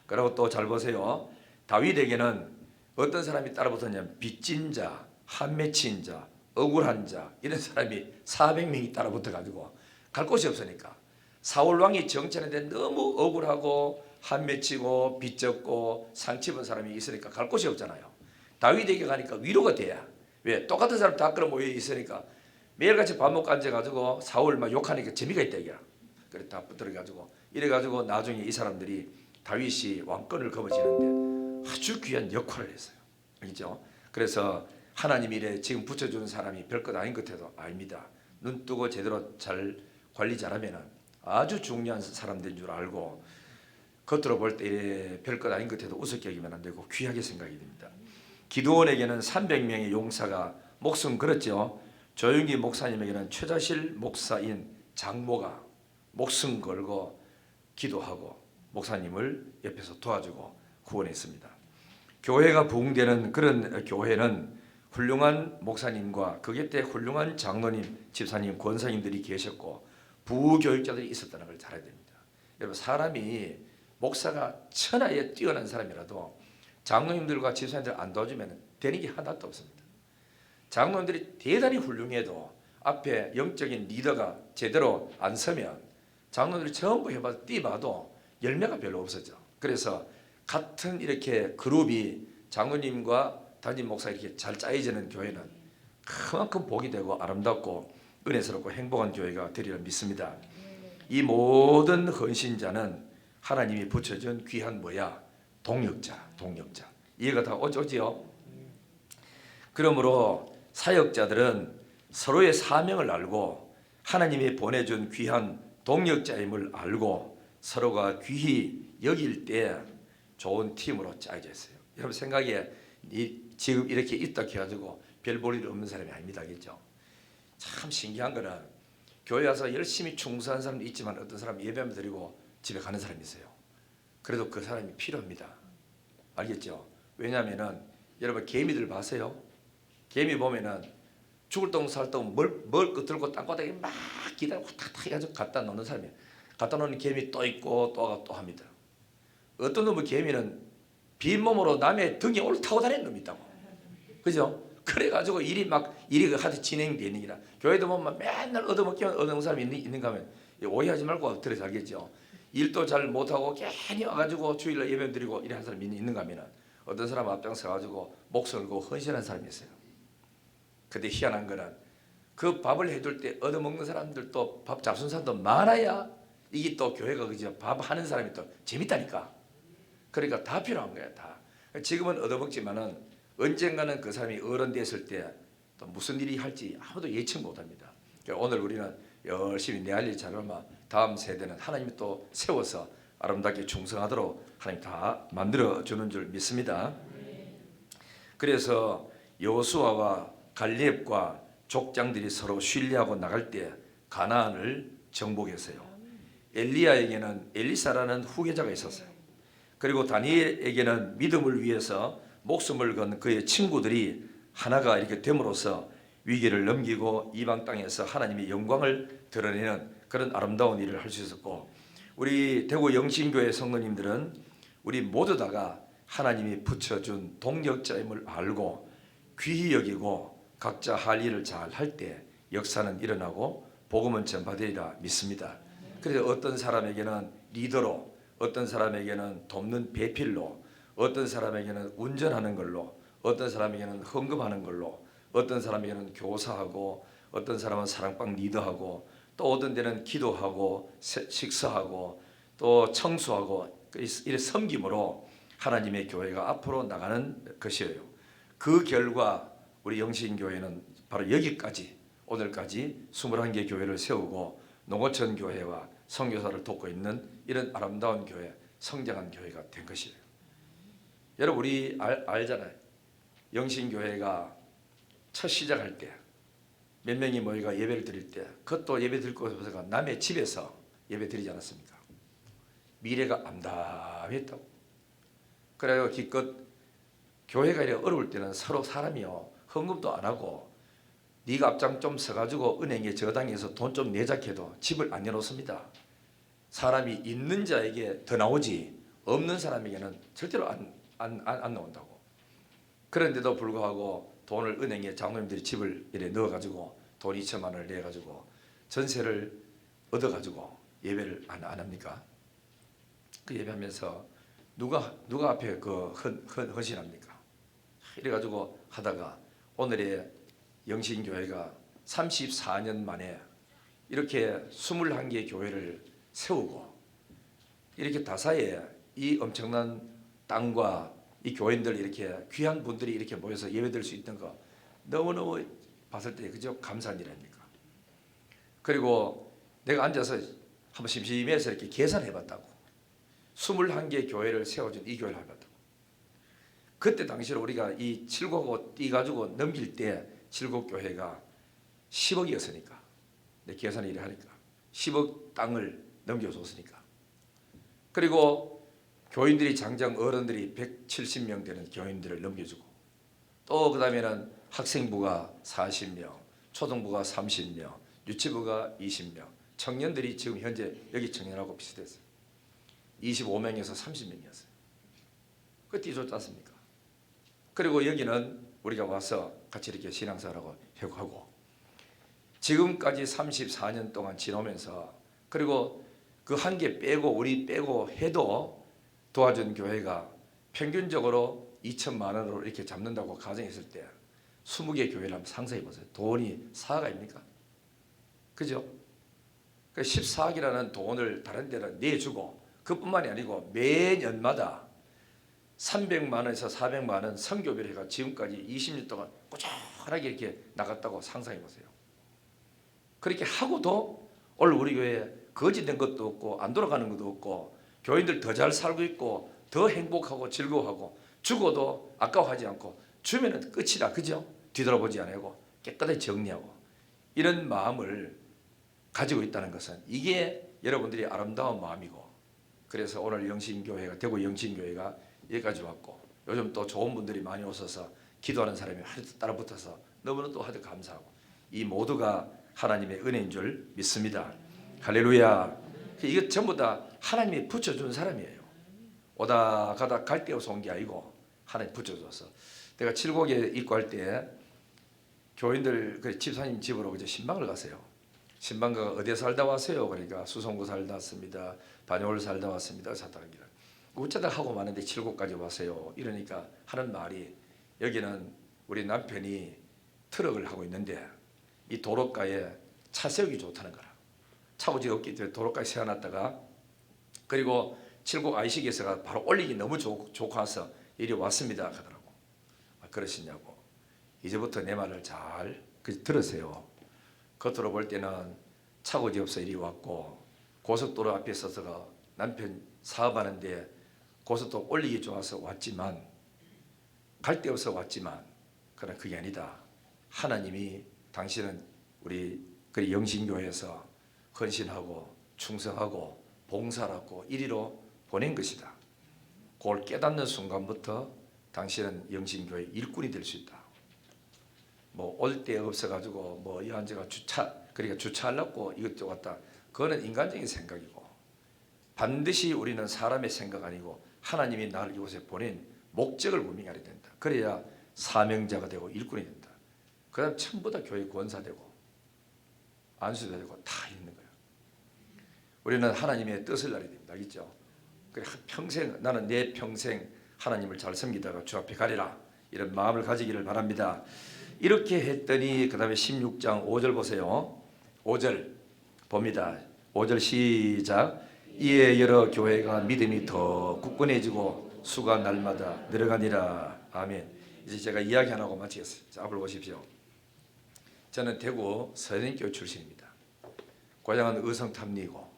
그리고 또 잘 보세요. 다윗에게는 어떤 사람이 따라붙었냐면 빚진 자, 한 맺힌 자, 억울한 자 이런 사람이 400명이 따라붙어가지고 갈 곳이 없으니까 사울 왕이 정치하는데 너무 억울하고 한 맺히고 빚졌고 상처 입은 사람이 있으니까 갈 곳이 없잖아요. 다윗에게 가니까 위로가 돼야. 왜? 똑같은 사람 다 끌어 모여 있으니까 매일같이 밥 먹고 앉아가지고 사울 막 욕하니까 재미가 있다 이게. 그래 다 붙들어가지고 이래가지고 나중에 이 사람들이 다윗이 왕권을 거머쥐는데 아주 귀한 역할을 했어요. 알겠죠? 그래서 하나님이 이래 지금 붙여주는 사람이 별것 아닌 것 같아도 아닙니다. 눈 뜨고 제대로 잘 관리 잘하면 아주 중요한 사람들인 줄 알고 겉으로 볼 때 별것 아닌 것 같아도 우습게 여기면 안 되고 귀하게 생각이 됩니다. 기드온에게는 300명의 용사가 목숨 걸었죠. 조용기 목사님에게는 최자실 목사인 장모가 목숨 걸고 기도하고 목사님을 옆에서 도와주고 구원했습니다. 교회가 부흥되는 그런 교회는 훌륭한 목사님과 그 곁에 훌륭한 장로님, 집사님, 권사님들이 계셨고 부교육자들이 있었다는 걸 잘 알아야 됩니다. 여러분, 사람이 목사가 천하에 뛰어난 사람이라도 장로님들과 집사님들 안 도와주면 되는 게 하나도 없습니다. 장로님들이 대단히 훌륭해도 앞에 영적인 리더가 제대로 안 서면 장로들이 전부 해봐도 뛰봐도 열매가 별로 없었죠. 그래서 같은 이렇게 그룹이 장로님과 담임 목사 이렇게 잘 짜여지는 교회는 그만큼 복이 되고 아름답고 은혜스럽고 행복한 교회가 되리라 믿습니다. 이 모든 헌신자는 하나님이 붙여준 귀한 뭐야? 동역자. 이해가 다 오지요? 그러므로 사역자들은 서로의 사명을 알고 하나님이 보내준 귀한 동역자임을 알고 서로가 귀히 여길 때 좋은 팀으로 짜여져 있어요. 여러분 생각에 지금 이렇게 있다 해가지고 별 볼 일 없는 사람이 아닙니다. 알겠죠? 참 신기한 거는 교회 와서 열심히 충성한 사람도 있지만 어떤 사람 예배만 드리고 집에 가는 사람이 있어요. 그래도 그 사람이 필요합니다. 알겠죠? 왜냐하면은 여러분 개미들 봐세요. 개미 보면은 죽을 똥 살 똥 먹을 거 들고 땅바닥에 막 기다리고 탁탁 해가지고 갖다 놓는 사람이 갖다 놓는 개미 또 있고 또 합니다. 어떤 놈의 개미는 빈몸으로 남의 등에 올타고 다니는 놈이 있다고. 그죠? 그래가지고 일이 하도 진행되는 기라. 교회도 보면 맨날 얻어먹기만 얻어먹는 사람이 있는가 하면 오해하지 말고 들어서 알겠죠? 일도 잘 못하고 괜히 와가지고 주일날 예배 드리고 이래 한 사람이 있는가 하면 어떤 사람 앞장서가지고 목숨을 걸고 헌신한 사람이 있어요. 근데 희한한 거는 그 밥을 해줄 때 얻어먹는 사람들도 밥 잡순 사람도 많아야 이게 또 교회가 그죠? 밥 하는 사람이 또 재밌다니까. 그러니까 다 필요한 거야 다. 지금은 얻어먹지만은 언젠가는 그 사람이 어른 됐을 때 또 무슨 일이 할지 아무도 예측 못합니다. 그러니까 오늘 우리는 열심히 내 할 일 잘하면 다음 세대는 하나님이 또 세워서 아름답게 충성하도록 하나님 다 만들어주는 줄 믿습니다. 그래서 여호수아와 갈렙과 족장들이 서로 신뢰하고 나갈 때 가나안을 정복했어요. 엘리야에게는 엘리사라는 후계자가 있었어요. 그리고 다니엘에게는 믿음을 위해서 목숨을 건 그의 친구들이 하나가 이렇게 됨으로써 위기를 넘기고 이방 땅에서 하나님의 영광을 드러내는 그런 아름다운 일을 할 수 있었고, 우리 대구 영신교회 성도님들은 우리 모두 다가 하나님이 붙여준 동력자임을 알고 귀히 여기고 각자 할 일을 잘 할 때 역사는 일어나고 복음은 전파되리라 믿습니다. 그래서 어떤 사람에게는 리더로, 어떤 사람에게는 돕는 배필로, 어떤 사람에게는 운전하는 걸로, 어떤 사람에게는 헌금하는 걸로, 어떤 사람에게는 교사하고, 어떤 사람은 사랑방 리더하고, 또 어떤 데는 기도하고 식사하고 또 청소하고 이런 섬김으로 하나님의 교회가 앞으로 나가는 것이에요. 그 결과 우리 영신교회는 바로 여기까지 오늘까지 21개 교회를 세우고 농어촌 교회와 선교사를 돕고 있는 이런 아름다운 교회, 성장한 교회가 된 것이에요. 여러분 우리 알잖아요. 영신교회가 첫 시작할 때 몇 명이 모여가 예배를 드릴 때 그것도 예배 드릴 곳에서 남의 집에서 예배 드리지 않았습니까? 미래가 암담했다고. 그래요. 기껏 교회가 이렇게 어려울 때는 서로 사람이요 헌금도 안 하고 네가 앞장 좀 서가지고 은행에 저당해서 돈 좀 내자 해도 집을 안 내놓습니다. 사람이 있는 자에게 더 나오지 없는 사람에게는 절대로 안 나온다고. 그런데도 불구하고 돈을 은행에 장로님들이 집을 이래 넣어가지고 돈 2천만 원을 내가지고 전세를 얻어가지고 예배를 안 합니까? 그 예배하면서 누가 앞에 그 헌신합니까? 이래가지고 하다가 오늘의 영신교회가 34년 만에 이렇게 21개의 교회를 세우고 이렇게 다사에 이 엄청난 땅과 이 교인들 이렇게 귀한 분들이 이렇게 모여서 예배드릴 수 있는 거 너무너무 봤을 때 그저 감사한 일 아닙니까? 그리고 내가 앉아서 한번 심심해서 이렇게 계산해봤다고. 21개의 교회를 세워준 이 교회를 해봤다고. 그때 당시로 우리가 이 칠곡 띠가지고 넘길 때 칠곡교회가 10억이었으니까 내 계산을 이래 하니까 10억 땅을 넘겨줬으니까. 그리고 교인들이 장장 어른들이 170명 되는 교인들을 넘겨주고 또 그 다음에는 학생부가 40명, 초등부가 30명, 유치부가 20명, 청년들이 지금 현재 여기 청년하고 비슷했어요. 25명에서 30명이었어요. 그 띠좋지 않습니까? 그리고 여기는 우리가 와서 같이 이렇게 신앙생활하고 하고 지금까지 34년 동안 지나면서 그리고 그 한 개 빼고 우리 빼고 해도 도와준 교회가 평균적으로 2천만 원으로 이렇게 잡는다고 가정했을 때 20개 교회를 한번 상상해 보세요. 돈이 4억 아닙니까? 그죠? 14억이라는 돈을 다른 데는 내주고 그뿐만이 아니고 매년마다 300만 원에서 400만 원 선교비를 해가 지금까지 20년 동안 꾸준하게 이렇게 나갔다고 상상해 보세요. 그렇게 하고도 오늘 우리 교회에 거짓된 것도 없고 안 돌아가는 것도 없고 교인들 더 잘 살고 있고 더 행복하고 즐거워하고 죽어도 아까워하지 않고 주면은 끝이다. 그죠? 뒤돌아보지 않고 깨끗하게 정리하고 이런 마음을 가지고 있다는 것은 이게 여러분들이 아름다운 마음이고 그래서 오늘 영신교회가 대구 영신교회가 여기까지 왔고 요즘 또 좋은 분들이 많이 오셔서 기도하는 사람이 하도 따라 붙어서 너무나 또 하도 감사하고 이 모두가 하나님의 은혜인 줄 믿습니다. 할렐루야. 이게 전부 다 하나님이 붙여준 사람이에요. 오다 가다 갈 데 없어 온 게 아니고 하나님 붙여줘서 내가 칠곡에 입고 할 때 교인들 그 집사님 집으로 이제 신방을 가세요. 신방가가 어디에 살다 왔어요? 그러니까 수성구 살다 왔습니다. 반야월 살다 왔습니다. 사다기를 어쩌다 하고 마는데 칠곡까지 왔어요. 이러니까 하는 말이 여기는 우리 남편이 트럭을 하고 있는데 이 도로가에 차 세우기 좋다는 거라. 차고지가 없기 때문에 도로가에 세워놨다가 그리고 칠곡 IC에서가 바로 올리기 너무 좋고 와서 이리 왔습니다 하더라고. 그러시냐고. 이제부터 내 말을 잘 들으세요. 겉으로 볼 때는 차고지 없어 이리 왔고 고속도로 앞에 서서가 남편 사업하는데 고속도로 올리기 좋아서 왔지만 갈 데 없어 왔지만 그러나 그게 아니다. 하나님이 당신은 우리 영신교회에서 헌신하고 충성하고 봉사하고 이리로 보낸 것이다. 그걸 깨닫는 순간부터 당신은 영신교회 일꾼이 될 수 있다. 뭐 올 데 없어가지고 뭐 이한제가 그러니까 주차하려고 이것저것 왔다. 그거는 인간적인 생각이고 반드시 우리는 사람의 생각 아니고 하나님이 나를 이곳에 보낸 목적을 분명히 알아야 된다. 그래야 사명자가 되고 일꾼이 된다. 그 다음 전부 다 교회 권사되고 안수되고 다 있는 거예요. 우리는 하나님의 뜻을 알아야 됩니다. 알겠죠? 그래 평생 나는 내 평생 하나님을 잘 섬기다가 주 앞에 가리라 이런 마음을 가지기를 바랍니다. 이렇게 했더니 그 다음에 16장 5절 보세요. 5절 봅니다. 5절 시작. 이에 여러 교회가 믿음이 더 굳건해지고 수가 날마다 늘어가니라. 아멘. 이제 제가 이야기 안 하고 마치겠습니다. 자, 앞을 보십시오. 저는 대구 서현교 출신입니다. 고향은 의성탐리고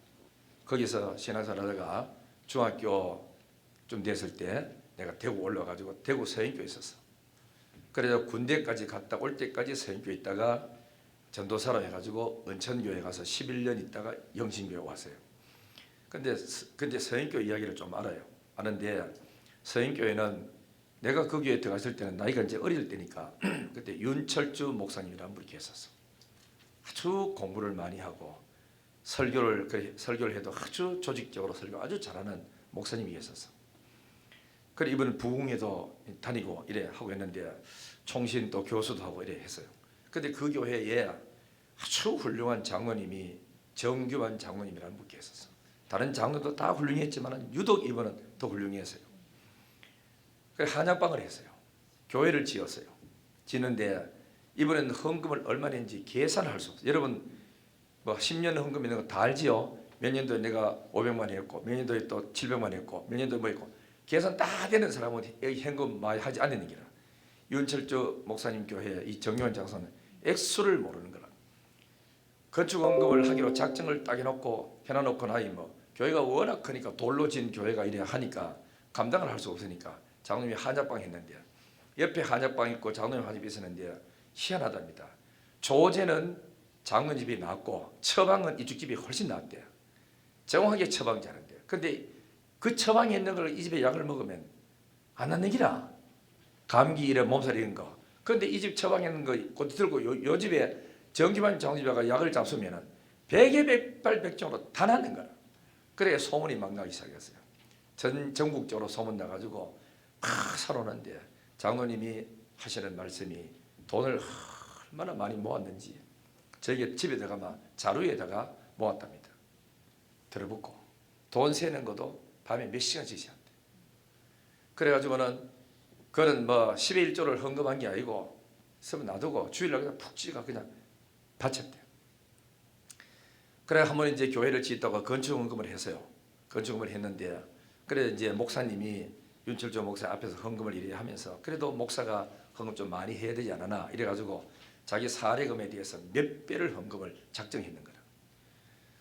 거기서 신앙생활 하다가 중학교 좀 됐을 때 내가 대구 올라가지고 대구 서현교에 있었어. 그래서 군대까지 갔다 올 때까지 서현교에 있다가 전도사로 해가지고 은천교회 가서 11년 있다가 영신교회 왔어요. 근데 서현교 이야기를 좀 알아요. 아는데 서현교회는 내가 그 교회에 들어갔을 때는 나이가 이제 어릴 때니까 그때 윤철주 목사님이라는 분이 계셨어. 아주 공부를 많이 하고 설교를 해도 아주 조직적으로 설교 아주 잘하는 목사님이 계셨어. 그래 이번은 부흥회도 다니고 이래 하고 했는데 총신 또 교수도 하고 이래 했어요. 근데 그 교회에 아주 훌륭한 장로님이 정규만 장로님이라는 분이 계셨어. 다른 장로도 다 훌륭했지만 유독 이번은 더 훌륭했어요. 그래 한약방을 했어요. 교회를 지었어요. 지는데 이번에는 헌금을 얼마 냈는지 계산할 수 없어요. 여러분 뭐 10년 헌금 있는 거 다 알지요? 몇 년도에 내가 500만 했고 몇 년도에 또 700만 했고 몇 년도에 뭐 했고 계산 다 되는 사람은 현금 많이 하지 않는 기라. 윤철주 목사님 교회 이 정교한 장사는 액수를 모르는 거라. 건축원금을 하기로 작정을 딱 해놓고 해놔놓고 나이 뭐 교회가 워낙 크니까 돌로 진 교회가 이래 하니까 감당을 할 수 없으니까 장로님이 한약방 했는데 옆에 한약방 있고 장로님 한집이 있었는데 희한하답니다. 조제는 장로집이 낫고 처방은 이쪽 집이 훨씬 낫대요. 정확하게 처방자는데 근데 그 처방에 있는 걸 이 집에 약을 먹으면 안 낫는 기라. 감기 이래 몸살이 있는 거. 근데 이 집 처방에 있는 거 곧 들고 요 집에 정기만 장로집에가 약을 잡수면은 백에 백발백중으로 다 낫는 거라. 그래 소문이 막 나기 시작했어요. 전국적으로 소문 나가지고 막 살아오는데 장로님이 하시는 말씀이 돈을 얼마나 많이 모았는지 저에게 집에 들어가면 자루에다가 모았답니다. 들어붙고 돈 세는 것도 밤에 몇 시간씩 한대. 그래가지고는 그는 뭐 10의 1조를 헌금한 게 아니고 쓰면 놔두고 주일날 그냥 푹 찌가 그냥 바쳤대. 그래 한번 이제 교회를 짓다가 건축헌금을 했어요. 건축헌금을 했는데 그래 이제 목사님이 윤철주 목사 앞에서 헌금을 이래 하면서 그래도 목사가 헌금 좀 많이 해야 되지 않나 이래가지고 자기 사례금에 대해서 몇 배를 헌금을 작정했는 거라.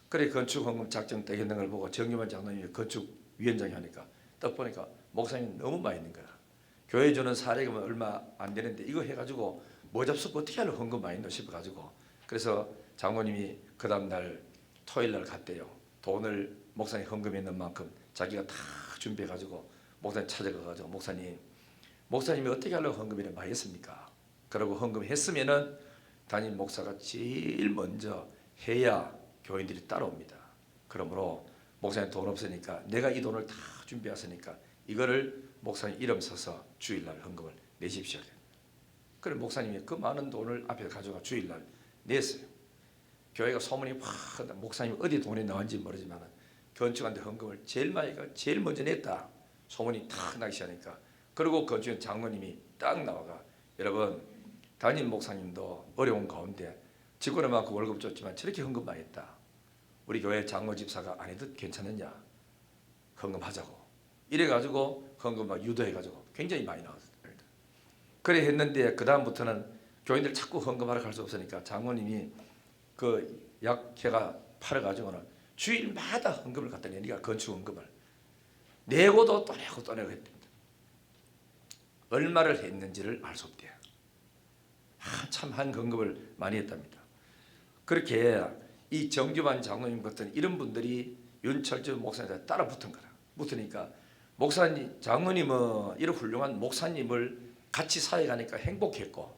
그래 건축헌금 작정 딱 했는 걸 보고 정규만 장로님이 건축위원장이 하니까 딱 보니까 목사님 너무 많이 있는 거라. 교회 주는 사례금은 얼마 안 되는데 이거 해가지고 뭐 잡수고 어떻게 하려고 헌금 많이 넣어 싶어가지고 그래서 장모님이 그 다음날 토요일날 갔대요. 돈을 목사님 헌금했는 만큼 자기가 다 준비해가지고 목사님 찾아가가지고 목사님이 어떻게 하려고 헌금을 많이 했습니까? 그러고 헌금했으면은 담임 목사가 제일 먼저 해야 교인들이 따라옵니다. 그러므로 목사님 돈 없으니까 내가 이 돈을 다 준비했으니까 이거를 목사님 이름 써서 주일날 헌금을 내십시오. 그래 목사님이 그 많은 돈을 앞에 가져가 주일날 냈어요. 교회가 소문이 확 목사님이 어디 돈이 나왔는지 모르지만 건축한테 헌금을 제일 먼저 냈다. 소문이 탁 나기 시작하니까 그리고 건축 장로님이 딱 나와가 여러분 담임 목사님도 어려운 가운데 직권을 많고 월급 줬지만 저렇게 헌금 많이 했다. 우리 교회 장로 집사가 안 해도 괜찮느냐? 헌금하자고. 이래가지고 헌금 막 유도해가지고 굉장히 많이 나왔습니다. 그래 했는데 그 다음부터는 교인들 자꾸 헌금하러 갈 수 없으니까 장로님이 그 약해가 팔아가지고는 주일마다 헌금을 갖다 내니까 건축 헌금을 내고도 또 내고 또 내고 했답니다. 얼마를 했는지를 알 수 없대요. 참 한 헌금을 많이 했답니다. 그렇게 이 정규만 장로님 같은 이런 분들이 윤철주 목사님한테 따라 붙은 거라. 붙으니까 목사님, 장로님은 이런 훌륭한 목사님을 같이 사역하니까 행복했고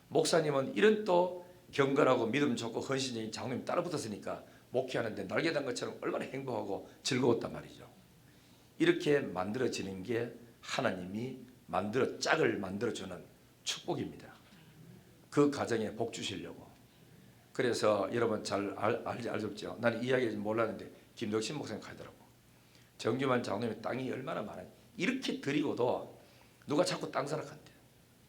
목사님은 이런 또 경건하고 믿음 좋고 헌신적인 장로님 따라 붙었으니까 목회하는데 날개 단 것처럼 얼마나 행복하고 즐거웠단 말이죠. 이렇게 만들어지는 게 하나님이 짝을 만들어주는 축복입니다. 그 가정에 복 주시려고. 그래서 여러분 잘 알죠? 나는 이야기 몰랐는데 김덕신 목사님 하더라고. 정규만 장로님의 땅이 얼마나 많아요. 이렇게 드리고도 누가 자꾸 땅 사락한대.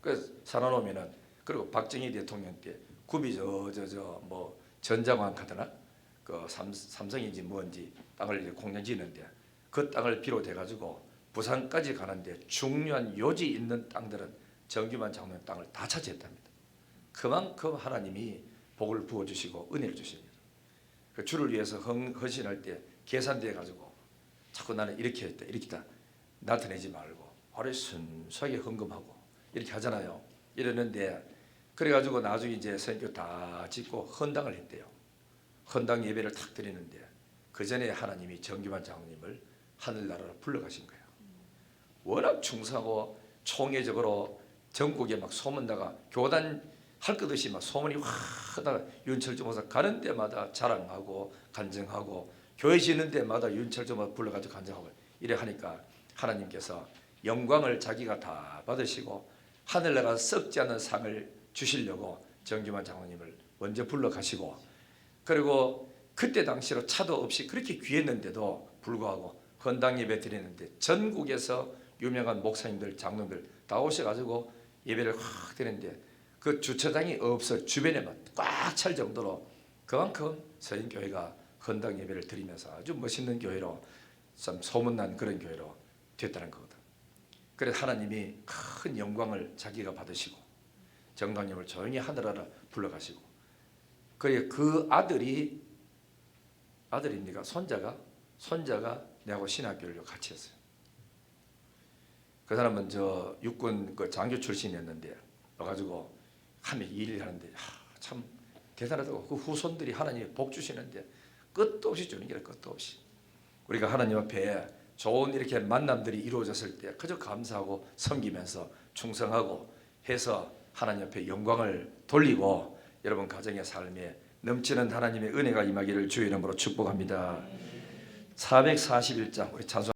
그래서 사놔놓으면은 그리고 박정희 대통령 때 굽이 뭐 전자광 하더나 그 삼성인지 뭔지 땅을 이제 공장 짓는데 그 땅을 비롯해 가지고 부산까지 가는데 중요한 요지 있는 땅들은 정규만 장로님 땅을 다 차지했답니다. 그만큼 하나님이 복을 부어주시고 은혜를 주십니다. 그 주를 위해서 헌신할 때 계산돼 가지고 자꾸 나는 이렇게 했다 이렇게 다 나타내지 말고 아래 순수하게 헌금하고 이렇게 하잖아요. 이러는데 그래가지고 나중에 이제 선교 다 짓고 헌당을 했대요. 헌당 예배를 탁 드리는데 그 전에 하나님이 정규만 장로님을 하늘나라로 불러가신 거예요. 워낙 충성하고 총회적으로 전국에 막 소문나가 교단 할 것 없이 막 소문이 확 하다가 윤철주 목사 가는 데마다 자랑하고 간증하고 교회 짓는 데마다 윤철주 목사 불러가지고 간증하고 이래 하니까 하나님께서 영광을 자기가 다 받으시고 하늘나라 썩지 않는 상을 주시려고 정규만 장로님을 먼저 불러가시고 그리고 그때 당시로 차도 없이 그렇게 귀했는데도 불구하고 헌당 예배 드리는데 전국에서 유명한 목사님들 장로들 다 오셔가지고 예배를 확 드리는데 그 주차장이 없어 주변에 꽉 찰 정도로 그만큼 서인교회가 헌당 예배를 드리면서 아주 멋있는 교회로 참 소문난 그런 교회로 됐다는 거거든. 그래서 하나님이 큰 영광을 자기가 받으시고 정강님을 조용히 하늘나라 불러가시고, 그래 그 아들입니까? 손자가 내하고 신학교를 같이 했어요. 그 사람은 저 육군 그 장교 출신이었는데 와가지고 하면 일을 하는데 참 대단하다고. 그 후손들이 하나님이 복 주시는데 끝도 없이 주는 게 끝도 없이. 우리가 하나님 앞에 좋은 이렇게 만남들이 이루어졌을 때 그저 감사하고 섬기면서 충성하고 해서 하나님 앞에 영광을 돌리고 여러분 가정의 삶에 넘치는 하나님의 은혜가 임하기를 주의 이름으로 축복합니다. 441장 우리 찬송